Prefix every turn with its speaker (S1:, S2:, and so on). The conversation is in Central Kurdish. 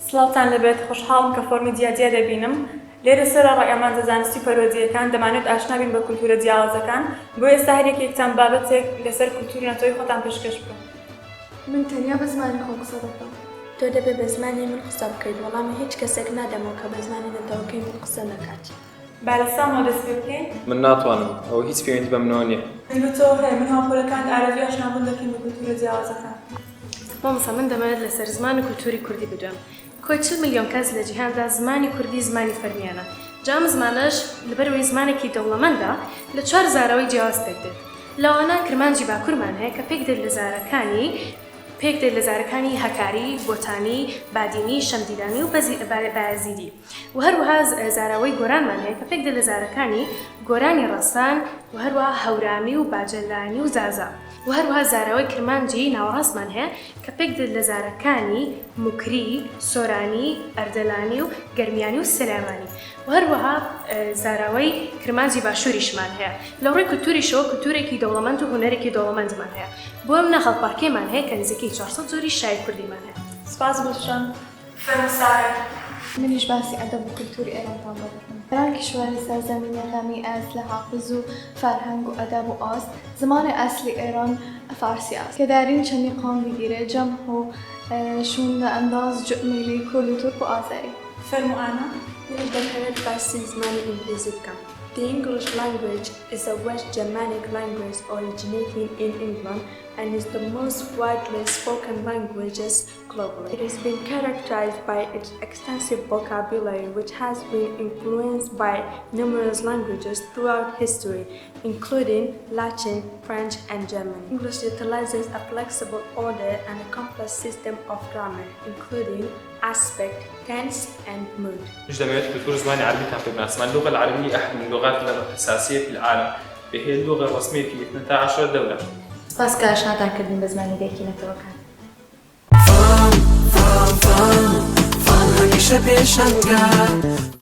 S1: سڵاوتان لەبێت خۆشحاڵم کە فۆرمی جیاجیا دەبینم. لێرە سەرە ڕێئامانجە زانستی پەروەردیەکان دەمانێت ئاشنا بین بە کولتورە جیاوازەکان بۆ ئێستا هەر یەکێکتان بابەتێک لەسەر کولتوری نەتەوەی خۆتان پێشکەش بکەن.
S2: من تەنیا بە زمانی خۆ قسە دەکەم.
S3: تۆ دەبێت بە زمانی من قسە بکەیت، وەڵامی هیچ کەسێک نادەمەوە کە بە زمانی نەتەوەکەی من قسە نەکات.
S1: با لەسامەوە دەست پێ بکەین؟
S4: من ناتوانم، ئەوە هیچ پەیوەندی بە منەوە نییە.
S1: بەتەوە هەیە من هاوپۆلەکان ئارەبی ئاشنابوون دەکەین بە کولتورە جیاوازەکان.
S5: مامۆستا من دەمەوێت لەسەر زمانی کولتوری کوردی بدوێم. کۆی 40 ملیۆن کەس لە جیهاندا زمانی کوردی زمانی فەرمیانە. جام زمانەش لەبەرەوەی زمانێکی دەوڵەمەندە لە 4 زاراوەی جیاواز پێکدێت. لەوانە کرمانجی باکوورمان هەیە کە پێک دێت لە زارەکانی هەکاری، بۆتانی، بادینی، شەمدیدانی و بایەزیدی. و هەروەها زاراوەی گۆرانمان هەیە کە پێک دێت لە زارەکانی گۆرانی ڕەسان و هەروەها هەورامی و باجەلانی و زازا. و هەروەها زاراوەی کرمانجی ناوەڕاستمان هەیە کە پێک دێت لە زارەکانی موکری، سۆرانی، ئەردەلانی و گەرمیانی و سلێمانی. و هەروەها زاراوەی کرمانجی باشووریشمان هەیە. لە ڕێی کولتوریشەوە کولتورێکی دەوڵەمەند و هونەرێکی دەوڵەمەندمان هەیە. بۆ ئەم نەخەڵپارکێمان هەیە کە نزیکەی 400 جۆری شای کوردیمان هەیە.
S1: سپاس بۆشان. فەرموساڕێک.
S2: منیش باسی ئەدەب و کولتوری ئێرانتان بۆ دەکەم. ئێران کشواری سەرزەمینەکانی ئەس لە حافز و فەرهەنگ و ئەدەب و ئاست. زمانی ئەسلی ئێران فارسی است که در این چنین قوم بگیره جمع و شون انداز ملی کردی ترک و آذری.
S1: فەرمو ئانا.
S3: من دەمەوێت باسی زمانی ئینگلیزی بکەم. The English language is a West Germanic language originating in England and is the most widely spoken languages globally. It has been characterized by its extensive vocabulary, which has been influenced by numerous languages throughout history, including Latin, French, and German. English utilizes a flexible order and a complex system of grammar, including aspect, tense, and mood.
S4: جمعية كولتور زماني عربي تعتبر اسمها اللغة العربية أحد من اللغات الأساسية في العالم، وهي اللغة الرسمية في 12 دولة.
S6: سپاس کە ئاشناتان کردین بە زمانی دایکی نەتەوەکان.
S7: هەمیشە پێشەنگە